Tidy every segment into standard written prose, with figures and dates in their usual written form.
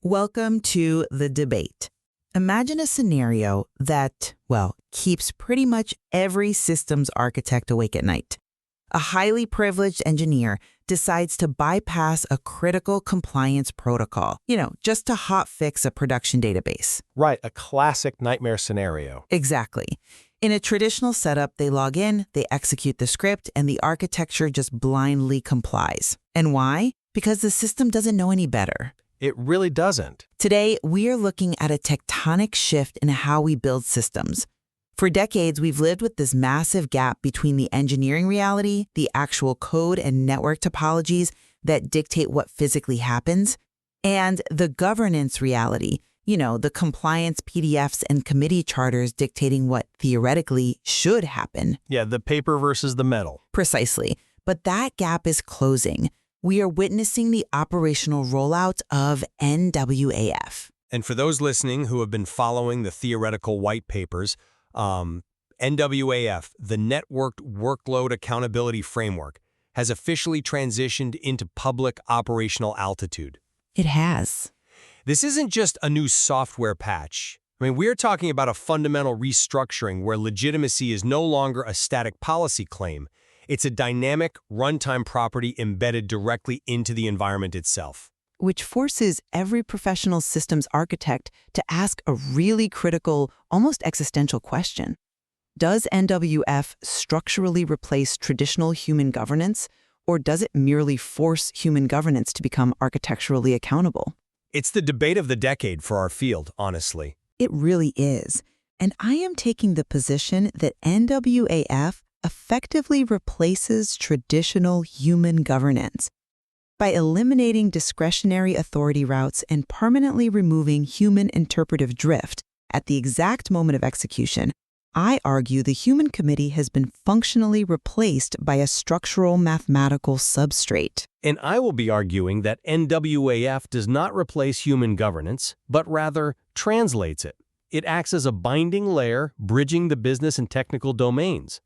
Welcome to the debate. Imagine a scenario that, well, keeps pretty much every systems architect awake at night. A highly privileged engineer decides to bypass a critical compliance protocol, just to hotfix a production database. Right, a classic nightmare scenario. Exactly. In a traditional setup, they log in, they execute the script, and the architecture just blindly complies. And why? Because the system doesn't know any better. It really doesn't. Today, we are looking at a tectonic shift in how we build systems. For decades, we've lived with this massive gap between the engineering reality, the actual code and network topologies that dictate what physically happens, and the governance reality, the compliance PDFs and committee charters dictating what theoretically should happen. Yeah, the paper versus the metal. Precisely. But that gap is closing. We are witnessing the operational rollout of NWAF. And for those listening who have been following the theoretical white papers, NWAF, the Networked Workload Accountability Framework, has officially transitioned into public operational altitude. It has. This isn't just a new software patch. We're talking about a fundamental restructuring where legitimacy is no longer a static policy claim. It's a dynamic, runtime property embedded directly into the environment itself. Which forces every professional systems architect to ask a really critical, almost existential question. Does NWF structurally replace traditional human governance, or does it merely force human governance to become architecturally accountable? It's the debate of the decade for our field, honestly. It really is. And I am taking the position that NWAF effectively replaces traditional human governance. By eliminating discretionary authority routes and permanently removing human interpretive drift at the exact moment of execution, I argue the human committee has been functionally replaced by a structural mathematical substrate. And I will be arguing that NWAF does not replace human governance, but rather translates it. It acts as a binding layer, bridging the business and technical domains.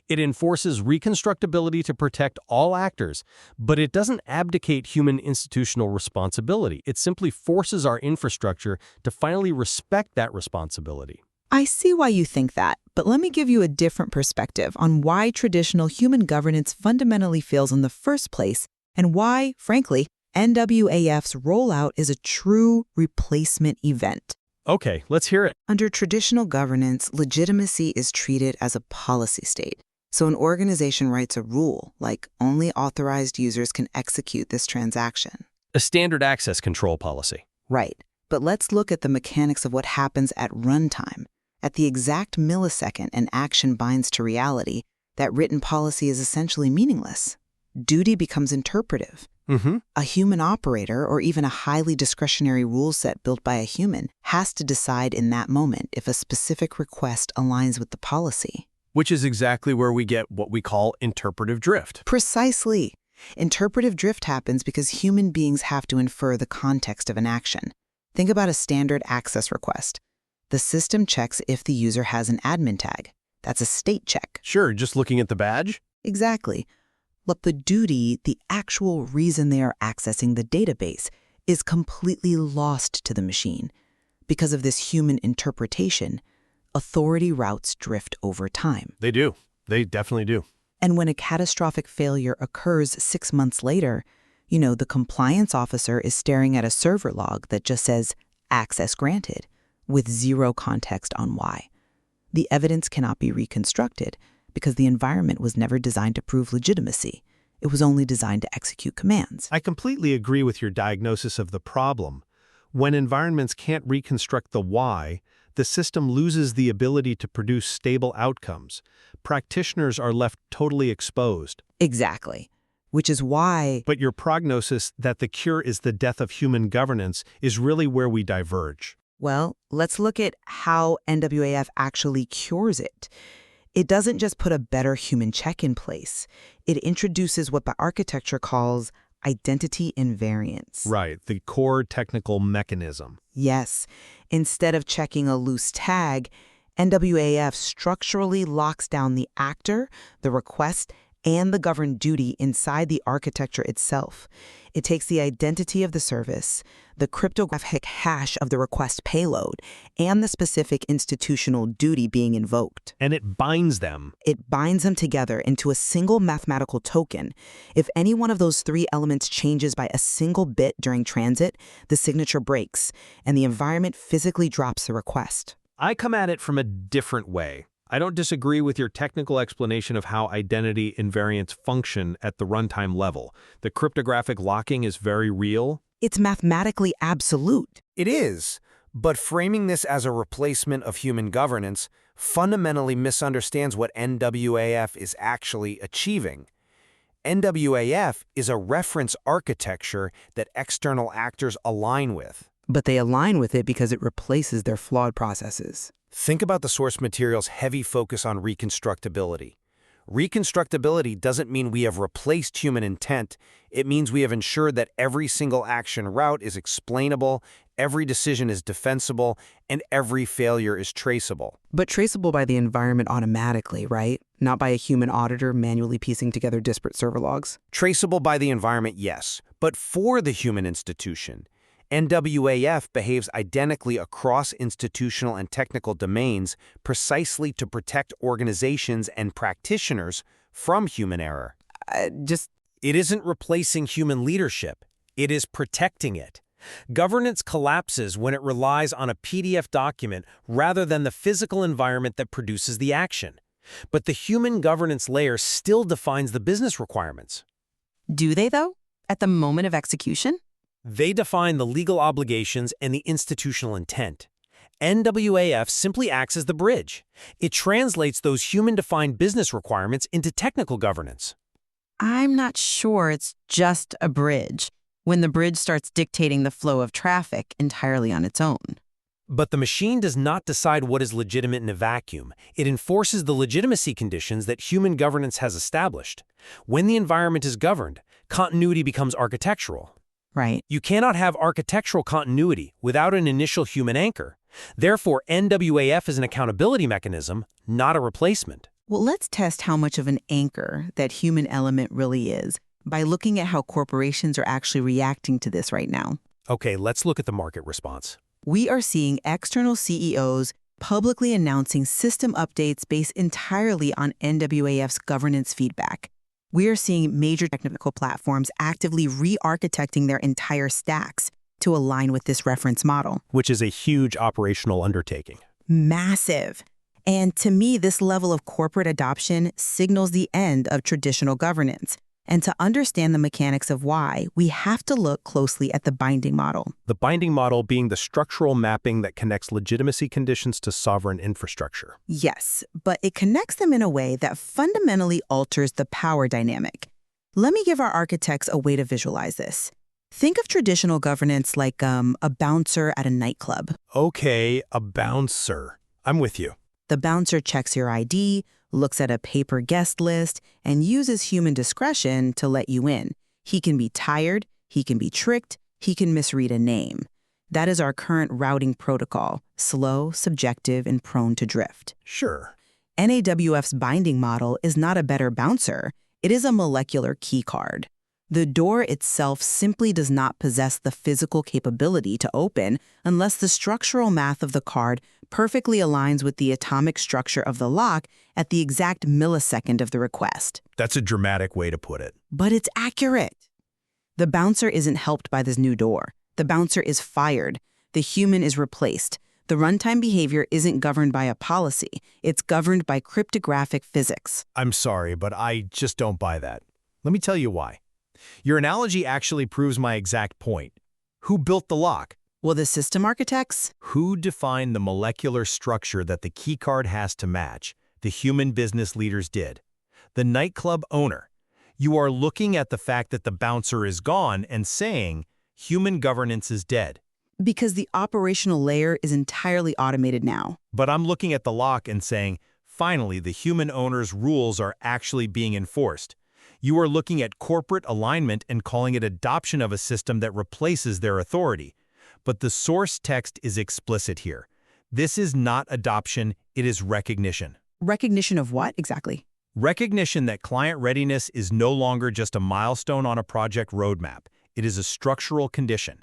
It enforces reconstructability to protect all actors, but it doesn't abdicate human institutional responsibility. It simply forces our infrastructure to finally respect that responsibility. I see why you think that, but let me give you a different perspective on why traditional human governance fundamentally fails in the first place, and why, frankly, NWAF's rollout is a true replacement event. Okay, let's hear it. Under traditional governance, legitimacy is treated as a policy state. So an organization writes a rule, like only authorized users can execute this transaction. A standard access control policy. Right. But let's look at the mechanics of what happens at runtime. At the exact millisecond an action binds to reality, that written policy is essentially meaningless. Duty becomes interpretive. A human operator, or even a highly discretionary rule set built by a human, has to decide in that moment if a specific request aligns with the policy. Which is exactly where we get what we call interpretive drift. Precisely. Interpretive drift happens because human beings have to infer the context of an action. Think about a standard access request. The system checks if the user has an admin tag. That's a state check. Sure, just looking at the badge? Exactly. But the duty, the actual reason they are accessing the database, is completely lost to the machine. Because of this human interpretation, authority routes drift over time. They do. They definitely do. And when a catastrophic failure occurs 6 months later, the compliance officer is staring at a server log that just says, access granted, with zero context on why. The evidence cannot be reconstructed because the environment was never designed to prove legitimacy. It was only designed to execute commands. I completely agree with your diagnosis of the problem. When environments can't reconstruct the why, the system loses the ability to produce stable outcomes. Practitioners are left totally exposed. Exactly. Which is why... But your prognosis that the cure is the death of human governance is really where we diverge. Well, let's look at how NWAF actually cures it. It doesn't just put a better human check in place. It introduces what the architecture calls identity invariance. Right, the core technical mechanism. Yes. Instead of checking a loose tag, NWAF structurally locks down the actor, the request, and the governed duty inside the architecture itself. It takes the identity of the service, the cryptographic hash of the request payload, and the specific institutional duty being invoked. And it binds them. It binds them together into a single mathematical token. If any one of those three elements changes by a single bit during transit, the signature breaks, and the environment physically drops the request. I come at it from a different way. I don't disagree with your technical explanation of how identity invariants function at the runtime level. The cryptographic locking is very real. It's mathematically absolute. It is, but framing this as a replacement of human governance fundamentally misunderstands what NWAF is actually achieving. NWAF is a reference architecture that external actors align with. But they align with it because it replaces their flawed processes. Think about the source material's heavy focus on reconstructability. Reconstructability doesn't mean we have replaced human intent. It means we have ensured that every single action route is explainable, every decision is defensible, and every failure is traceable. But traceable by the environment automatically, right? Not by a human auditor manually piecing together disparate server logs? Traceable by the environment, yes, but for the human institution. NWAF behaves identically across institutional and technical domains precisely to protect organizations and practitioners from human error. It isn't replacing human leadership. It is protecting it. Governance collapses when it relies on a PDF document rather than the physical environment that produces the action. But the human governance layer still defines the business requirements. Do they, though? At the moment of execution? They define the legal obligations and the institutional intent. NWAF simply acts as the bridge. It translates those human-defined business requirements into technical governance. I'm not sure it's just a bridge, when the bridge starts dictating the flow of traffic entirely on its own. But the machine does not decide what is legitimate in a vacuum. It enforces the legitimacy conditions that human governance has established. When the environment is governed, continuity becomes architectural. Right. You cannot have architectural continuity without an initial human anchor. Therefore, NWAF is an accountability mechanism, not a replacement. Well, let's test how much of an anchor that human element really is by looking at how corporations are actually reacting to this right now. Okay, let's look at the market response. We are seeing external CEOs publicly announcing system updates based entirely on NWAF's governance feedback. We are seeing major technical platforms actively re-architecting their entire stacks to align with this reference model. Which is a huge operational undertaking. Massive. And to me, this level of corporate adoption signals the end of traditional governance. And to understand the mechanics of why, we have to look closely at the binding model. The binding model being the structural mapping that connects legitimacy conditions to sovereign infrastructure. Yes, but it connects them in a way that fundamentally alters the power dynamic. Let me give our architects a way to visualize this. Think of traditional governance like a bouncer at a nightclub. Okay, a bouncer. I'm with you. The bouncer checks your ID, looks at a paper guest list, and uses human discretion to let you in. He can be tired, he can be tricked, he can misread a name. That is our current routing protocol, slow, subjective, and prone to drift. Sure. NAWF's binding model is not a better bouncer, it is a molecular keycard. The door itself simply does not possess the physical capability to open unless the structural math of the card perfectly aligns with the atomic structure of the lock at the exact millisecond of the request. That's a dramatic way to put it. But it's accurate. The bouncer isn't helped by this new door. The bouncer is fired. The human is replaced. The runtime behavior isn't governed by a policy. It's governed by cryptographic physics. I'm sorry, but I just don't buy that. Let me tell you why. Your analogy actually proves my exact point. Who built the lock? Well, the system architects? Who defined the molecular structure that the keycard has to match? The human business leaders did. The nightclub owner. You are looking at the fact that the bouncer is gone and saying, human governance is dead. Because the operational layer is entirely automated now. But I'm looking at the lock and saying, finally, the human owner's rules are actually being enforced. You are looking at corporate alignment and calling it adoption of a system that replaces their authority. But the source text is explicit here. This is not adoption, it is recognition. Recognition of what, exactly? Recognition that client readiness is no longer just a milestone on a project roadmap. It is a structural condition.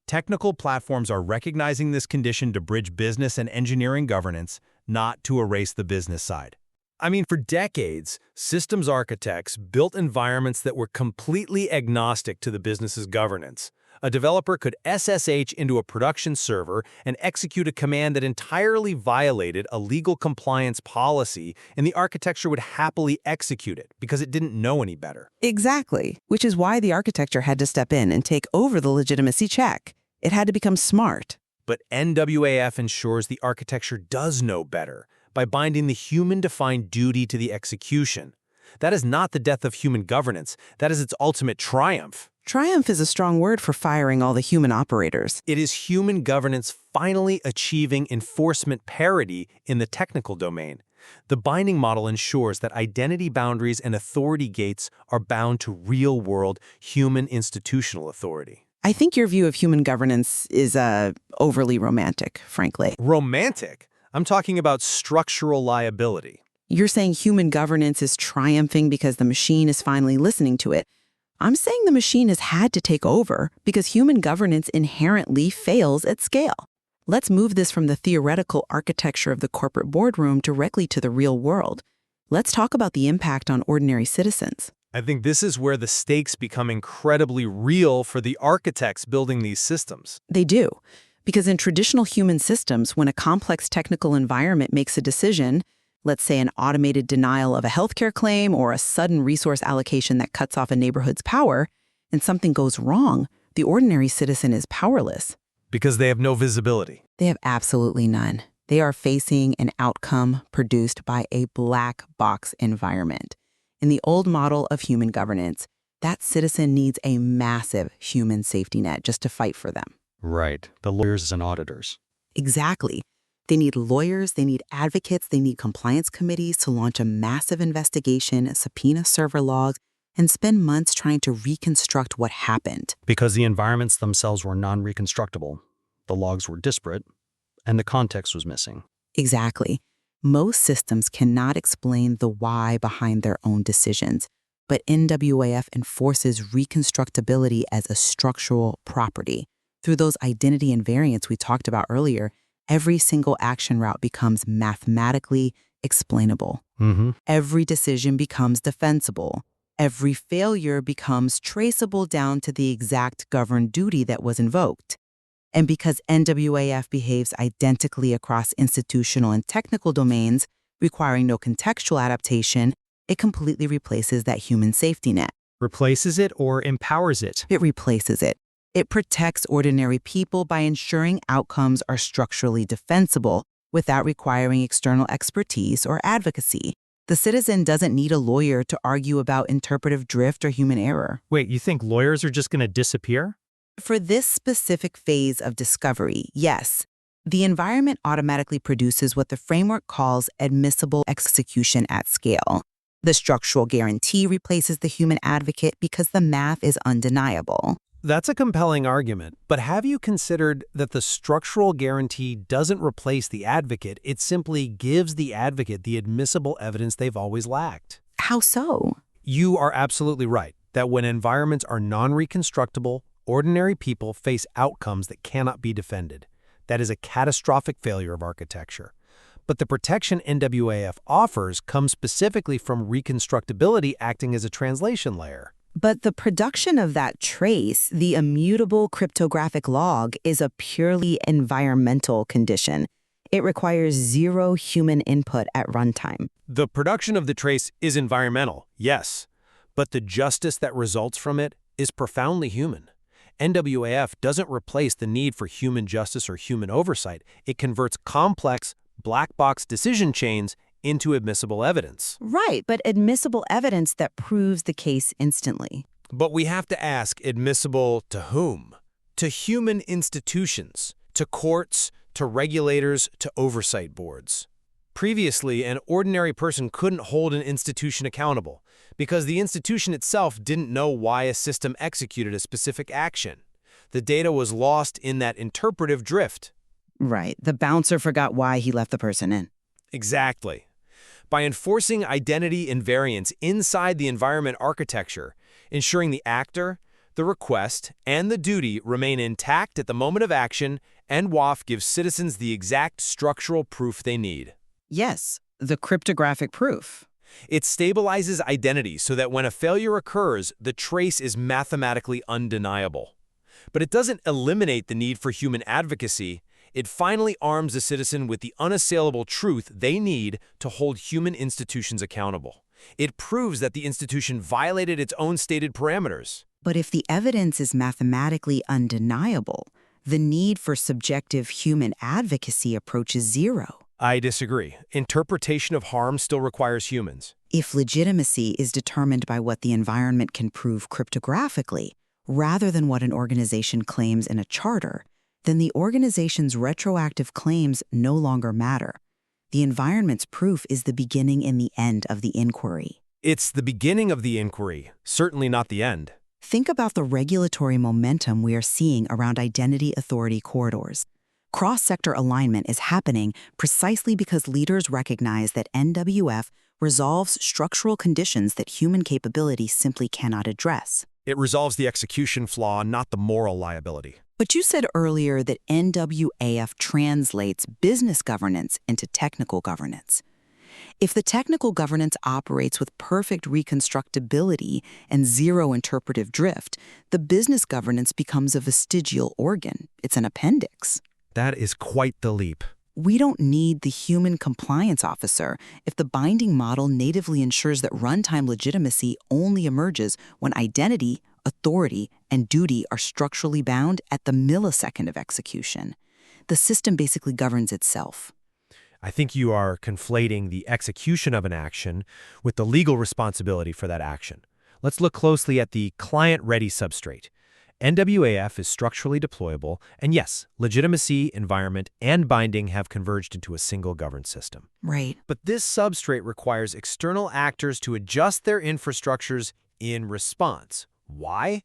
Technical platforms are recognizing this condition to bridge business and engineering governance, not to erase the business side. I mean, for decades, systems architects built environments that were completely agnostic to the business's governance. A developer could SSH into a production server and execute a command that entirely violated a legal compliance policy, and the architecture would happily execute it because it didn't know any better. Exactly, which is why the architecture had to step in and take over the legitimacy check. It had to become smart. But NWAF ensures the architecture does know better by binding the human-defined duty to the execution. That is not the death of human governance. That is its ultimate triumph. Triumph is a strong word for firing all the human operators. It is human governance finally achieving enforcement parity in the technical domain. The binding model ensures that identity boundaries and authority gates are bound to real-world human institutional authority. I think your view of human governance is overly romantic, frankly. Romantic? I'm talking about structural liability. You're saying human governance is triumphing because the machine is finally listening to it. I'm saying the machine has had to take over because human governance inherently fails at scale. Let's move this from the theoretical architecture of the corporate boardroom directly to the real world. Let's talk about the impact on ordinary citizens. I think this is where the stakes become incredibly real for the architects building these systems. They do, because in traditional human systems, when a complex technical environment makes a decision, let's say an automated denial of a healthcare claim or a sudden resource allocation that cuts off a neighborhood's power, and something goes wrong, the ordinary citizen is powerless. Because they have no visibility. They have absolutely none. They are facing an outcome produced by a black box environment. In the old model of human governance, that citizen needs a massive human safety net just to fight for them. Right, the lawyers and auditors. Exactly. They need lawyers, they need advocates, they need compliance committees to launch a massive investigation, subpoena server logs, and spend months trying to reconstruct what happened. Because the environments themselves were non-reconstructible. The logs were disparate, and the context was missing. Exactly. Most systems cannot explain the why behind their own decisions, but NWAF enforces reconstructibility as a structural property. Through those identity invariants we talked about earlier, every single action route becomes mathematically explainable. Every decision becomes defensible. Every failure becomes traceable down to the exact governed duty that was invoked. And because NWAF behaves identically across institutional and technical domains, requiring no contextual adaptation, it completely replaces that human safety net. Replaces it or empowers it? It replaces it. It protects ordinary people by ensuring outcomes are structurally defensible without requiring external expertise or advocacy. The citizen doesn't need a lawyer to argue about interpretive drift or human error. Wait, you think lawyers are just going to disappear? For this specific phase of discovery, yes. The environment automatically produces what the framework calls admissible execution at scale. The structural guarantee replaces the human advocate because the math is undeniable. That's a compelling argument, but have you considered that the structural guarantee doesn't replace the advocate, it simply gives the advocate the admissible evidence they've always lacked? How so? You are absolutely right that when environments are non-reconstructible, ordinary people face outcomes that cannot be defended. That is a catastrophic failure of architecture. But the protection NWAF offers comes specifically from reconstructibility acting as a translation layer. But the production of that trace, the immutable cryptographic log, is a purely environmental condition. It requires zero human input at runtime. The production of the trace is environmental, yes, but the justice that results from it is profoundly human. NWAF doesn't replace the need for human justice or human oversight. It converts complex, black box decision chains into admissible evidence. Right, but admissible evidence that proves the case instantly. But we have to ask, admissible to whom? To human institutions, to courts, to regulators, to oversight boards. Previously, an ordinary person couldn't hold an institution accountable because the institution itself didn't know why a system executed a specific action. The data was lost in that interpretive drift. Right, the bouncer forgot why he left the person in. Exactly. By enforcing identity invariance inside the environment architecture, ensuring the actor, the request, and the duty remain intact at the moment of action, NWAF gives citizens the exact structural proof they need. Yes, the cryptographic proof. It stabilizes identity so that when a failure occurs, the trace is mathematically undeniable. But it doesn't eliminate the need for human advocacy. It finally arms the citizen with the unassailable truth they need to hold human institutions accountable. It proves that the institution violated its own stated parameters. But if the evidence is mathematically undeniable, the need for subjective human advocacy approaches zero. I disagree. Interpretation of harm still requires humans. If legitimacy is determined by what the environment can prove cryptographically, rather than what an organization claims in a charter, then the organization's retroactive claims no longer matter. The environment's proof is the beginning and the end of the inquiry. It's the beginning of the inquiry, certainly not the end. Think about the regulatory momentum we are seeing around identity authority corridors. Cross-sector alignment is happening precisely because leaders recognize that NWF resolves structural conditions that human capability simply cannot address. It resolves the execution flaw, not the moral liability. But you said earlier that NWAF translates business governance into technical governance. If the technical governance operates with perfect reconstructibility and zero interpretive drift, the business governance becomes a vestigial organ. It's an appendix. That is quite the leap. We don't need the human compliance officer if the binding model natively ensures that runtime legitimacy only emerges when identity, authority, and duty are structurally bound at the millisecond of execution. The system basically governs itself. I think you are conflating the execution of an action with the legal responsibility for that action. Let's look closely at the client-ready substrate. NWAF is structurally deployable, and yes, legitimacy, environment, and binding have converged into a single governed system. Right. But this substrate requires external actors to adjust their infrastructures in response. Why?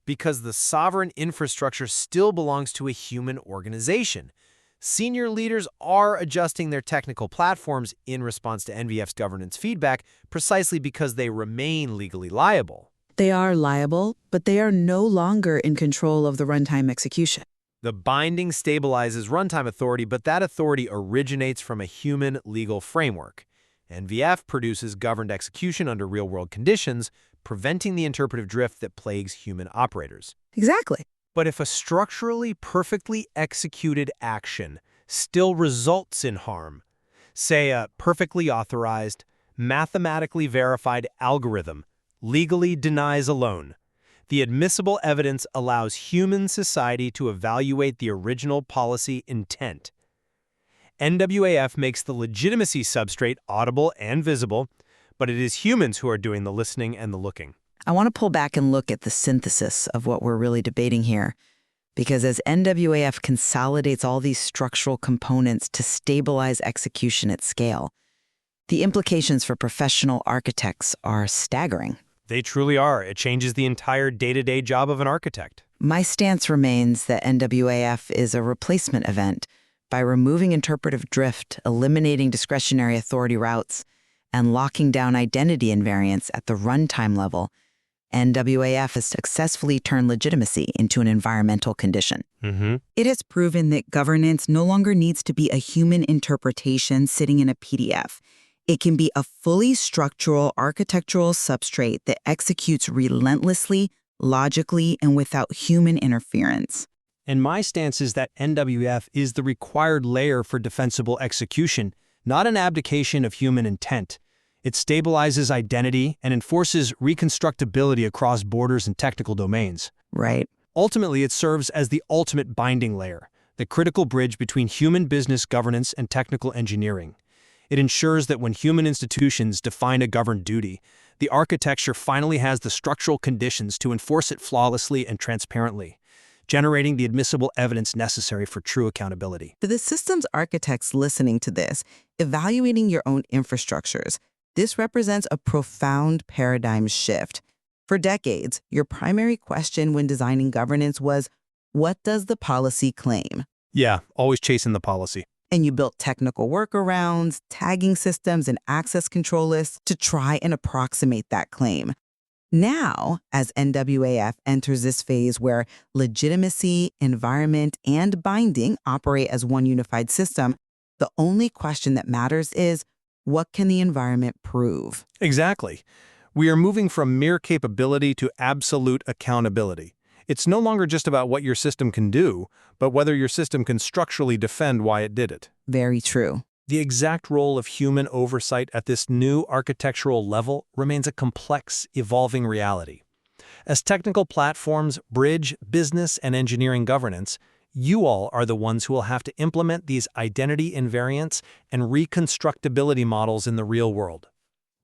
Because the sovereign infrastructure still belongs to a human organization. Senior leaders are adjusting their technical platforms in response to NVF's governance feedback precisely because they remain legally liable. They are liable, but they are no longer in control of the runtime execution. The binding stabilizes runtime authority, but that authority originates from a human legal framework. NVF produces governed execution under real-world conditions, preventing the interpretive drift that plagues human operators. Exactly. But if a structurally perfectly executed action still results in harm, say a perfectly authorized, mathematically verified algorithm legally denies a loan, the admissible evidence allows human society to evaluate the original policy intent. NWAF makes the legitimacy substrate audible and visible, but it is humans who are doing the listening and the looking. I want to pull back and look at the synthesis of what we're really debating here, because as NWAF consolidates all these structural components to stabilize execution at scale, the implications for professional architects are staggering. They truly are. It changes the entire day-to-day job of an architect. My stance remains that NWAF is a replacement event. By removing interpretive drift, eliminating discretionary authority routes, and locking down identity invariance at the runtime level, NWAF has successfully turned legitimacy into an environmental condition. It has proven that governance no longer needs to be a human interpretation sitting in a PDF. It can be a fully structural architectural substrate that executes relentlessly, logically, and without human interference. And my stance is that NWF is the required layer for defensible execution, not an abdication of human intent. It stabilizes identity and enforces reconstructibility across borders and technical domains. Right. Ultimately, it serves as the ultimate binding layer, the critical bridge between human business governance and technical engineering. It ensures that when human institutions define a governed duty, the architecture finally has the structural conditions to enforce it flawlessly and transparently, generating the admissible evidence necessary for true accountability. For the systems architects listening to this, evaluating your own infrastructures, this represents a profound paradigm shift. For decades, your primary question when designing governance was, what does the policy claim? Yeah, always chasing the policy. And you built technical workarounds, tagging systems, and access control lists to try and approximate that claim. Now, as NWAF enters this phase where legitimacy, environment, and binding operate as one unified system, the only question that matters is, what can the environment prove? Exactly. We are moving from mere capability to absolute accountability. It's no longer just about what your system can do, but whether your system can structurally defend why it did it. Very true. The exact role of human oversight at this new architectural level remains a complex, evolving reality. As technical platforms bridge business and engineering governance, you all are the ones who will have to implement these identity invariants and reconstructability models in the real world.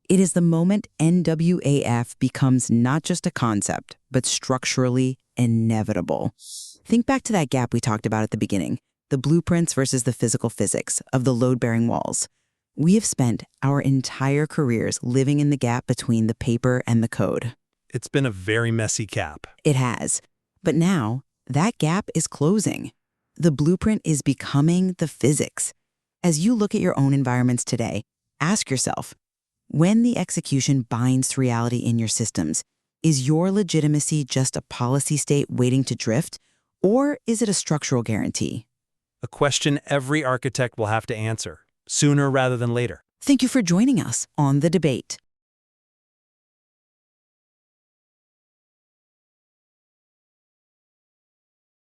It is the moment NWAF becomes not just a concept, but structurally inevitable. Think back to that gap we talked about at the beginning, the blueprints versus the physical physics of the load-bearing walls. We have spent our entire careers living in the gap between the paper and the code. It's been a very messy gap. It has. But now, that gap is closing. The blueprint is becoming the physics. As you look at your own environments today, ask yourself, when the execution binds to reality in your systems, is your legitimacy just a policy state waiting to drift, or is it a structural guarantee? A question every architect will have to answer, sooner rather than later. Thank you for joining us on The Debate.